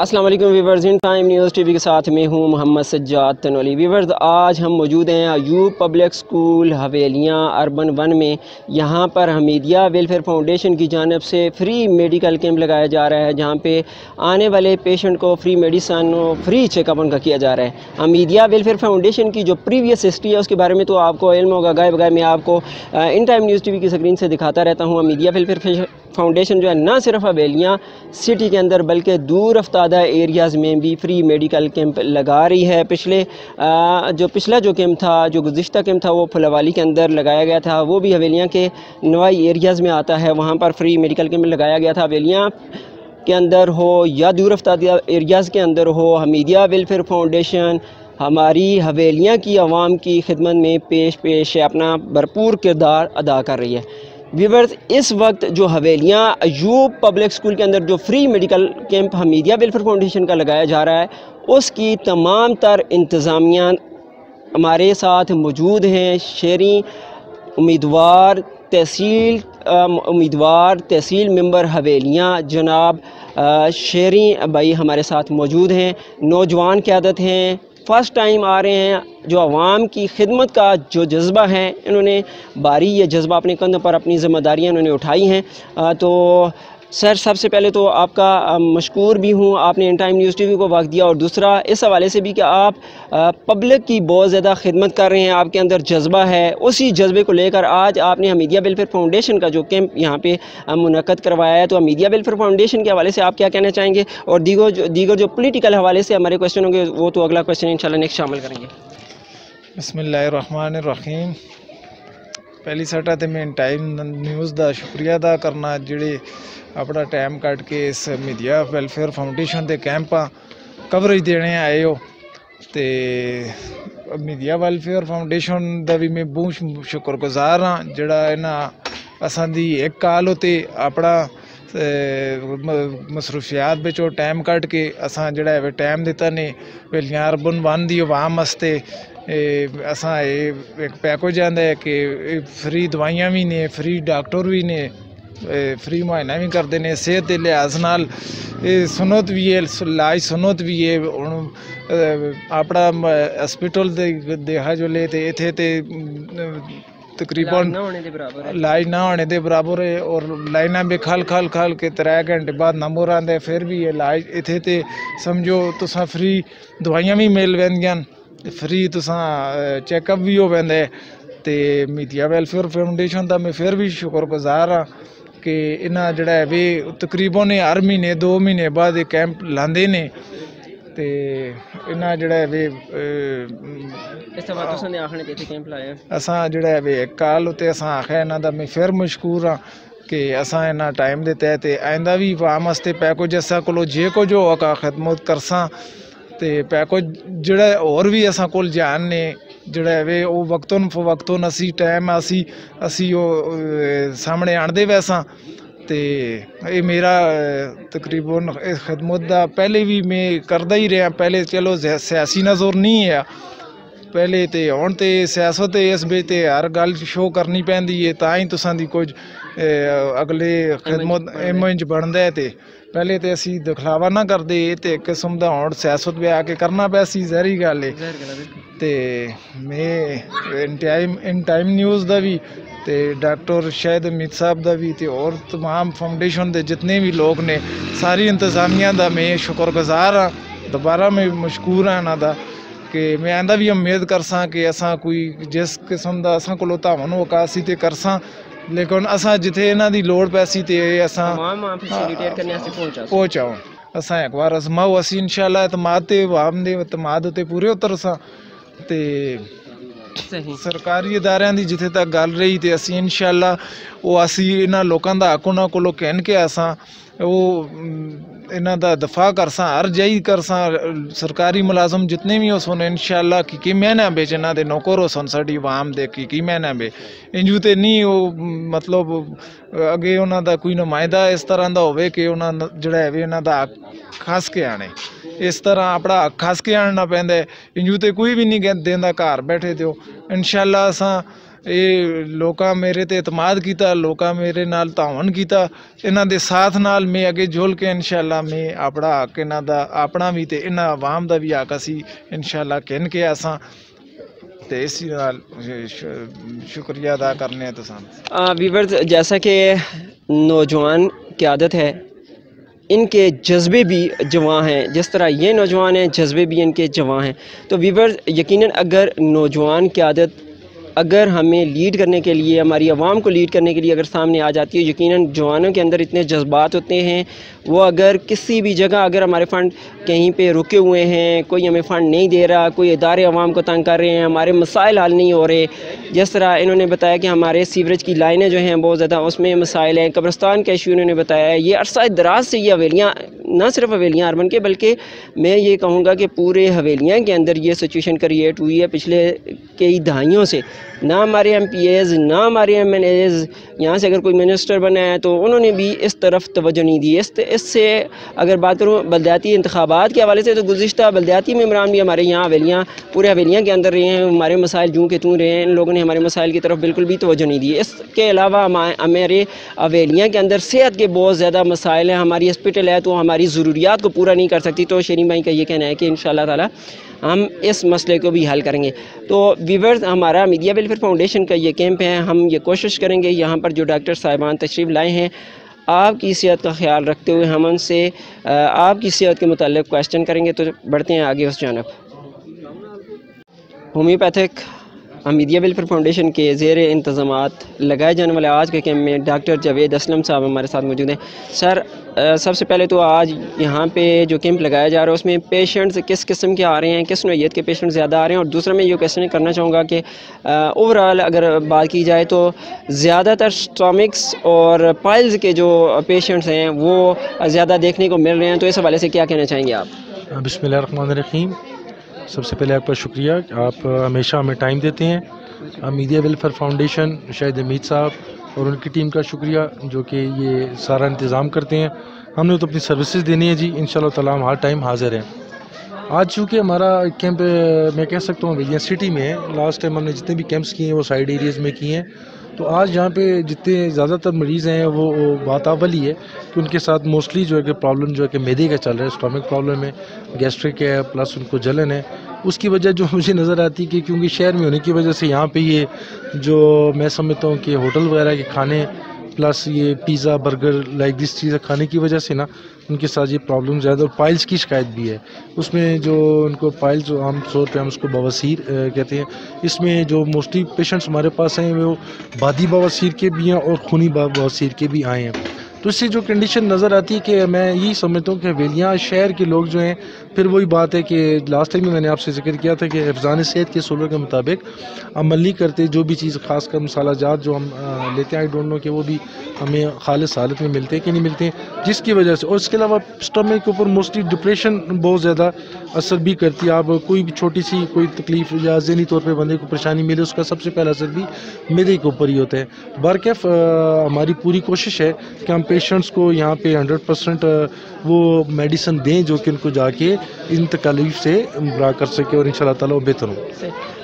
अस्सलाम वालेकुम viewers, in time news TV के साथ मैं हूं मोहम्मद सज्जाद तनोली। व्यूवर्स, आज हम मौजूद हैं अयूब पब्लिक स्कूल हवेलियां अर्बन 1 में। यहां पर हमीदिया वेलफेयर फाउंडेशन की जानिब से फ्री मेडिकल कैंप लगाया जा रहा है, जहां पे आने वाले पेशेंट को फ्री मेडिसन और फ्री चेकअप उनका किया जा रहा है। हमीदिया वेलफेयर फाउंडेशन की जो प्रीवियस हिस्ट्री है उसके बारे में तो आपको इल्म होगा, गाय बगाए मैं आपको इन टाइम न्यूज़ टीवी की स्क्रीन से दिखाता रहता हूँ। हमीदिया वेलफेयर फाउंडेशन जो है न सिर्फ हवेलियाँ सिटी के अंदर बल्कि दूर अफ्तादा एरियाज़ में भी फ्री मेडिकल कैंप लगा रही है। पिछला जो कैंप था, जो गुज़िश्ता कैंप था, वो फुलवाली के अंदर लगाया गया था। वो भी हवेलियाँ के नवाई एरियाज़ में आता है, वहाँ पर फ्री मेडिकल कैंप लगाया गया था। हवेलियाँ के अंदर हो या दूर अफ्तादा एरियाज़ के अंदर हो, हमीदिया वेलफेयर फाउंडेशन हमारी हवेलियाँ की आवाम की खिदमत में पेश है, अपना भरपूर किरदार अदा कर रही है। व्यूवर्स, इस वक्त जो हवेलियाँ अयूब पब्लिक स्कूल के अंदर जो free medical camp Hamidia welfare foundation का लगाया जा रहा है, उसकी तमाम तर इंतज़ामिया हमारे साथ मौजूद हैं। शहरी उम्मीदवार तहसील मेंबर हवेलियाँ जनाब शहरी भाई हमारे साथ मौजूद हैं। नौजवान क़यादत हैं, फ़र्स्ट टाइम आ रहे हैं। जो आवाम की खिदमत का जो जज्बा है, इन्होंने बारी ये जज्बा अपने कंधों पर, अपनी ज़िम्मेदारियाँ इन्होंने उठाई हैं। तो सर, सबसे पहले तो आपका मशकूर भी हूँ, आपने इन टाइम न्यूज़ टीवी को वक्त दिया, और दूसरा इस हवाले से भी कि आप पब्लिक की बहुत ज़्यादा खिदमत कर रहे हैं, आपके अंदर जज्बा है। उसी जज्बे को लेकर आज आपने हमीदिया वेलफेयर फाउंडेशन का जो कैंप यहाँ पे मुनक़्क़द करवाया है, तो हमीदिया वेलफेयर फाउंडेशन के हवाले से आप क्या कहना चाहेंगे? और दीगर जो पॉलिटिकल हवाले से हमारे क्वेश्चन होंगे, वो तो अगला क्वेश्चन इंशाल्लाह नेक्स्ट शामिल करेंगे। बिस्मिल्लाहिर्रहमानिर्रहीम। पहली सटा तो मैं टाइम न्यूज़ का शुक्रिया अदा करना, जिहड़े अपना टाइम कट के इस हमीदिया वेलफेयर फाउंडेशन के कैंप कवरेज देने आए हो। तो हमीदिया वेलफेयर फाउंडेशन का भी मैं बहुत शुक्रगुजार हाँ, जिहड़ा इन्हां असां दी एक काल होते अपना मसरूफियात बिचों टाइम कट के असां जिहड़ा टाइम दिता ने हवेलियां अर्बन 1 दी आवाम वास्ते। असां एक पैकेज आंदा है कि फ्री दवाइयां भी ने, फ्री डॉक्टर भी ने, फ्री मुआयना भी करते हैं। सेहत के लिहाज नाल सुनत भी है, इलाज सुनत भी है। हुण अपना हॉस्पिटल देखा जो ले तो इत्थे ते तकरीबन इलाज ना होने के बराबर है, और लाइना भी खल के 3 घंटे बाद नंबर आंदे, फिर भी इलाज इत्थे ते समझो तुसां फ्री दवाइयां भी मिल वैंदियां, फ्री तुसां चैकअप भी हो वैंदे। तो हमीदिया वेलफेयर फाउंडेशन का मैं फिर भी शुक्रगुजार हाँ कि इन्हां जिहड़ा है वे तकरीबन हर महीने 2 महीने बाद कैंप लांदे ने। तो इन्हां जिहड़ा है वे असां जिहड़ा है वे काल उत्ते असां आखिया, इन्हां दा मैं फिर मशकूर हाँ कि असां इन्हां टाइम दे तहत आइंदा भी आवाम वास्ते पैकेज असां कोलों जे कुछ होगा खिदमत करसां। तो पैकेज जिहड़ा होर भी असां कोल जान ने, जिहड़ा है वो वक्तन असी टाइम असी सामने आंदे वैसा। तो ये मेरा तकरीबन इस खिदमत का पहले भी मैं करदा ही रहा। पहले चलो सियासी नज़र नहीं है, पहले तो हुण तो सियासत इस बिच ते हर गल शो करनी पैंदी है, तां ही तुसां दी कुछ अगले खिदमत इमेज बनदा है। तो पहले तो असी दिखलावा ना करते, तो एक किस्म का हुण सियासत भी आके करना पैसी, जहरी गल है। तो मैं इन टाइम न्यूज़ का भी, तो डॉक्टर शाहिद हमीद साहब का भी, तो और तमाम फाउंडेशन के जितने भी लोग ने, सारी इंतजामिया का मैं शुक्रगुजार हाँ। दोबारा मैं मशकूर हाँ इन्हां दा कि मैं आंदा भी उम्मीद करसां कि असां कोई जिस किस्म का असां कोलों धावन होगा असी तो करसां, लेकिन असां जिथे इन्हां दी लोड़ पैसी तो असां पहुँचाओ। असां एक बार अजमाओ, असी इंशाअल्लाह एतमाद ते आवाम दे एतमाद उत्ते पूरे उतरसां। तो सरकारी इदारियां दी जिथे तक गल रही, तो असी इंशाअल्लाह वो असी इन्हां लोकां दा हक उन्हां कोलों कहन के असां वो इन्हां दा दफा करसां, हर जाई करसां। सरकारी मुलाजम जितने भी हो सन इंशाअल्लाह की महीना बेच इन्हां दे नौकर हो सन, साडी आवाम दे की महीना बे इंजू तो नहीं वो मतलब अगे उन्हां दा कोई नुमाइंदा इस तरह का होवे कि उन्हां जिहड़ा है इन्हां दा हक खस के आने, इस तरह अपना हक खस के आना पैंदा है। इंजू तो कोई भी नहीं देंदा घर बैठे तो इंशाअल्लाह असां ਇਹ ਲੋਕਾਂ ਮੇਰੇ ਤੇ ਇਤਮਾਦ ਕੀਤਾ, ਲੋਕਾਂ ਮੇਰੇ ਨਾਲ ਤਾਵਨ ਕੀਤਾ, ਇਹਨਾਂ ਦੇ ਸਾਥ ਨਾਲ ਮੈਂ ਅੱਗੇ ਜੁਲ ਕੇ ਇਨਸ਼ਾਅੱਲਾ ਮੈਂ ਆਪਣਾ ਹੱਕ ਇਹਨਾਂ ਦਾ ਆਪਣਾ ਵੀ ਤੇ ਇਹਨਾਂ ਆਵਾਮ ਦਾ ਵੀ ਹੱਕ ਅਸੀਂ ਇਨਸ਼ਾਅੱਲਾ ਕਹਿਣ ਕੇ ਆਸਾਂ ਤੇ ਇसी ਨਾਲ शुक्रिया अदा करने तो व्यूअर्स, जैसा कि नौजवान क़यादत है, इनके जज्बे भी जवां हैं, जिस तरह ये नौजवान हैं जज्बे भी इनके जवां हैं। तो व्यूअर्स, यकीनन अगर नौजवान क़यादत अगर हमें लीड करने के लिए, हमारी आवाम को लीड करने के लिए अगर सामने आ जाती है, यकीनन जवानों के अंदर इतने जज्बात होते हैं, वो अगर किसी भी जगह अगर हमारे फ़ंड कहीं पे रुके हुए हैं, कोई हमें फ़ंड नहीं दे रहा, कोई इदारे आवाम को तंग कर रहे हैं, हमारे मसाइल हल नहीं हो रहे, जिस तरह इन्होंने बताया कि हमारे सीवरेज की लाइनें जो हैं बहुत ज़्यादा उसमें मसाइल हैं, कब्रिस्तान का इशू इन्होंने बताया है, ये अरसा दराज से ये हवेलियाँ, ना सिर्फ हवेलियाँ अर्बन के बल्कि मैं ये कहूँगा कि पूरे हवेलियाँ के अंदर ये सिचुएशन क्रिएट हुई है पिछले कई दहाइयों से। ना हमारे MPAs, ना हमारे MNAs, यहाँ से अगर कोई मिनिस्टर बना है तो उन्होंने भी इस तरफ तवज्जो नहीं दी। इससे अगर बात करूँ बलदियाती इंतखाबात के हवाले से, तो गुज़िश्ता बलदियाती मेंबरान भी हमारे यहाँ हवेलियाँ, पूरे हवेलियाँ के अंदर रहे हैं, हमारे मसाइल जूँ के तूँ रहे हैं, इन लोगों ने हमारे मसाइल की तरफ बिल्कुल भी तवज्जो नहीं दी। इसके अलावा हमारे हवेलियाँ के अंदर सेहत के बहुत ज़्यादा मसाइल हैं, हमारी हॉस्पिटल है तो हमारी ज़रूरियात को पूरा नहीं कर सकती। तो शरीम भाई का ये कहना है कि इंशाअल्लाह ताला हम इस मसले को भी हल करेंगे। तो व्यूअर्स, हमारा मीडिया वेलफेयर फाउंडेशन का ये कैंप है, हम ये कोशिश करेंगे यहाँ पर जो डॉक्टर साहिबान तशरीफ़ लाए हैं, आपकी सेहत का ख्याल रखते हुए हम उनसे आपकी सेहत के मुताल्लिक़ क्वेश्चन करेंगे। तो बढ़ते हैं आगे उस जानब। होम्योपैथिक मीडिया वेलफेयर फाउंडेशन के ज़ेर इंतज़ामात लगाए जाने वाले आज के कैंप में डॉक्टर जावेद असलम साहब हमारे साथ मौजूद हैं। सर, सबसे पहले तो आज यहाँ पे जो कैंप लगाया जा रहा है उसमें पेशेंट्स किस किस्म के आ रहे हैं, किस नौइयत के पेशेंट ज़्यादा आ रहे हैं, और दूसरा मैं ये क्वेश्चन करना चाहूँगा कि ओवरऑल अगर बात की जाए तो ज़्यादातर स्टोमिक्स और पाइल्स के जो पेशेंट्स हैं वो ज़्यादा देखने को मिल रहे हैं, तो इस हवाले से क्या कहना चाहेंगे आप? बिस्मिल्लाहिर्रहमानिर्रहीम। सबसे पहले आपका शुक्रिया कि आप हमेशा हमें टाइम देते हैं। Media welfare foundation, Shahid Hamid साहब और उनकी टीम का शुक्रिया जो कि ये सारा इंतज़ाम करते हैं। हमने तो अपनी सर्विसेज देनी है जी, इंशाल्लाह ताला हम हर टाइम हाज़िर हैं। आज चूँकि हमारा कैंप मैं कह सकता हूँ हवेलियाँ सिटी में है, लास्ट टाइम हमने जितने भी कैंप्स किए हैं वो साइड एरियाज़ में किए हैं, तो आज यहाँ पे जितने ज़्यादातर मरीज़ हैं वो बात अव्वल ही है कि उनके साथ मोस्टली जो है कि प्रॉब्लम जो है कि मैदे का चल रहा है, स्टोमिक प्रॉब्लम है, गैस्ट्रिक है, प्लस उनको जलन है। उसकी वजह जो मुझे नज़र आती है कि क्योंकि शहर में होने की वजह से यहाँ पे ये जो मैं समझता हूँ कि होटल वगैरह के खाने प्लस ये पिज़्ज़ा बर्गर लाइक दिस चीज़ें खाने की वजह से ना उनके साथ ये प्रॉब्लम ज़्यादा, और पाइल्स की शिकायत भी है। उसमें जो उनको पाइल्स जो आम तौर पे हम उसको बवासीर कहते हैं, इसमें जो मोस्टली पेशेंट्स हमारे पास हैं वो बादी बवासीर के भी हैं और खूनी बवासीर के भी आए हैं। तो इससे जो कंडीशन नज़र आती है कि मैं यही समझता हूँ कि हवेलियाँ शहर के लोग जो हैं, फिर वही बात है कि लास्ट टाइम भी मैंने आपसे जिक्र किया था कि हिफ़्ज़ान सेहत के उसूलों के मुताबिक अमल नहीं करते। जो भी चीज़ ख़ासकर मसाला जात जो हम लेते हैं, आई डोंट नो कि वो भी हमें खालिस हालत में मिलते हैं कि नहीं मिलते हैं, जिसकी वजह से। और इसके अलावा स्टमक के ऊपर मोस्टली डिप्रेशन बहुत ज़्यादा असर भी करती है। आप कोई भी छोटी सी कोई तकलीफ़ या ज़हनी तौर पर बंदे को परेशानी मिले, उसका सबसे पहला असर भी मैदे के ऊपर ही होता है। बरकैफ हमारी पूरी कोशिश है कि हम पेशेंट्स को यहाँ पे 100% वो मेडिसिन दें जो कि उनको जाके इन तकलीफ से बरा कर सके और इंशाल्लाह ताला वो बेहतर हो।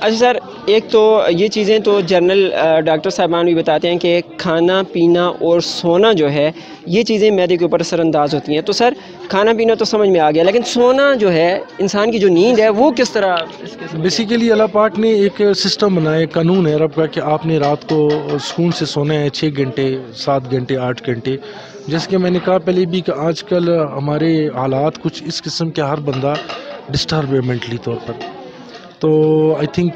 अच्छा सर, एक तो ये चीज़ें तो जनरल डॉक्टर साहबान भी बताते हैं कि खाना पीना और सोना जो है ये चीज़ें मैदे के ऊपर असरअंदाज होती हैं। तो सर, खाना पीना तो समझ में आ गया, लेकिन सोना जो है इंसान की जो नींद है वो किस तरह? बेसिकली अल्लाह पाक ने एक सिस्टम बनाया, कानून है रब का कि आपने रात को सुकून से सोना है 6 घंटे 7 घंटे 8 घंटे। जैसे कि मैंने कहा पहले भी कि आजकल हमारे हालात कुछ इस किस्म के, हर बंदा डिस्टर्ब है मेंटली तौर पर, तो आई थिंक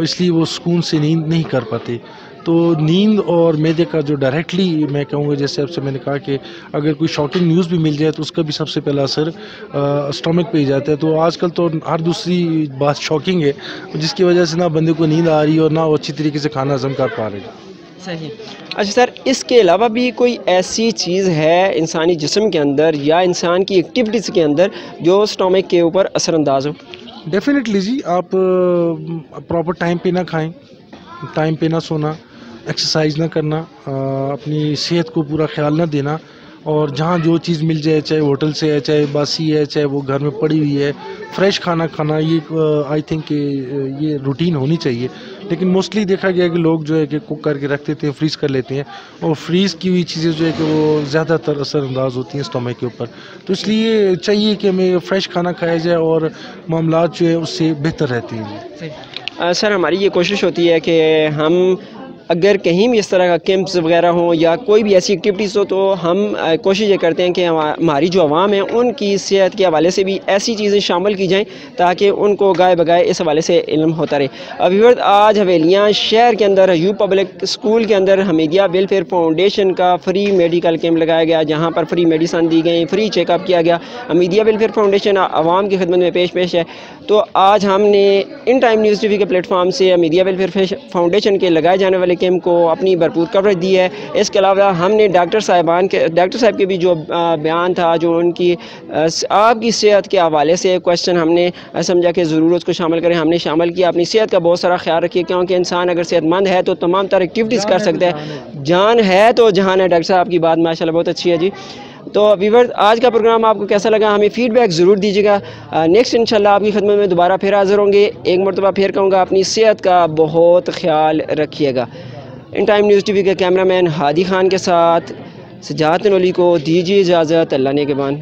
इसलिए वो सुकून से नींद नहीं कर पाते। तो नींद और मैदे का जो डायरेक्टली मैं कहूँगा, जैसे आपसे मैंने कहा कि अगर कोई शॉकिंग न्यूज़ भी मिल जाए तो उसका भी सबसे पहला असर स्टमक पे ही जाता है। तो आजकल तो हर दूसरी बात शॉकिंग है, जिसकी वजह से ना बंदे को नींद आ रही है और ना वो अच्छी तरीके से खाना हजम कर पा रहे हैं। सही। अच्छा सर, इसके अलावा भी कोई ऐसी चीज़ है इंसानी जिस्म के अंदर या इंसान की एक्टिविटीज़ के अंदर जो स्टमक के ऊपर असरअंदाज हो? डेफिनेटली जी, आप प्रॉपर टाइम पे ना खाएं, टाइम पे ना सोना, एक्सरसाइज ना करना, अपनी सेहत को पूरा ख्याल ना देना, और जहाँ जो चीज़ मिल जाए, चाहे होटल से है, चाहे बासी है, चाहे वो घर में पड़ी हुई है, فریش کھانا کھانا یہ آئی تھنک کہ یہ روٹین ہونی چاہیے. لیکن موسٹلی دیکھا گیا کہ لوگ جو ہے کہ کوک کر کے رکھ دیتے ہیں, فریز کر لیتے ہیں, اور فریز کی ہوئی چیزیں جو ہے کہ وہ زیادہ تر اثر انداز ہوتی ہیں اسٹومک کے اوپر. تو اس لیے چاہیے کہ ہمیں فریش کھانا کھایا جائے اور معاملات جو ہے اس سے بہتر رہتے ہیں. سر ہماری یہ کوشش ہوتی ہے کہ ہم اگر کہیں بھی اس طرح کا کیمپس وغیرہ ہوں یا کوئی بھی ایسی ایکٹیویٹیز ہو تو ہم کوشش یہ کرتے ہیں کہ ہماری جو عوام ہے ان کی صحت کے حوالے سے بھی ایسی چیزیں شامل کی جائیں تاکہ ان کو گائے بگائے اس حوالے سے علم ہوتا رہے. ویورز آج حویلیاں شہر کے اندر ایوب پبلک اسکول کے اندر حمیدیہ ویلفیئر فاؤنڈیشن کا فری میڈیکل کیمپ لگایا گیا, جہاں پر فری میڈیسن دی گئی, فری چیک اپ کیا گیا. حمیدیہ ویلفیئر فاؤنڈیشن عوام کی خدمت میں پیش ہے. تو آج ہم نے ان ٹائم نیوز ٹی وی کے پلیٹ فارم سے حمیدیہ ویلفیئر فاؤنڈیشن کے لگائے جانے والے کیمپ کو اپنی بھرپور کوریج دی ہے. اس کے علاوہ ہم نے ڈاکٹر صاحب کے بھی جو بیان تھا, جو ان کی آپ کی صحت کے حوالے سے کویشچن ہم نے سمجھا کہ ضرور اس کو شامل کریں, ہم نے شامل کیا. اپنی صحت کا بہت سارا خیال رکھیے کیونکہ انسان اگر صحت مند ہے تو تمام تر ایکٹیویٹیز کر سکتا ہے. جان ہے تو جہان ہے. ڈاکٹر صاحب کی بات ماشاءاللہ بہت اچھی ہے جی. تو ویورز آج کا پروگرام آپ کو کیسا لگا ہمیں فیڈ بیک ضرور دیجیے گا. نیکسٹ انشاءاللہ آپ کی خدمت میں دوبارہ پھر حاضر ہوں گے. ایک مرتبہ پھر کہوں گا اپنی صحت کا بہت خیال رکھیے گا. In Time News TV کے کیمرہ مین ہادی خان کے ساتھ سجاد نولی کو دیجیے اجازت. اللہ نے کے بان.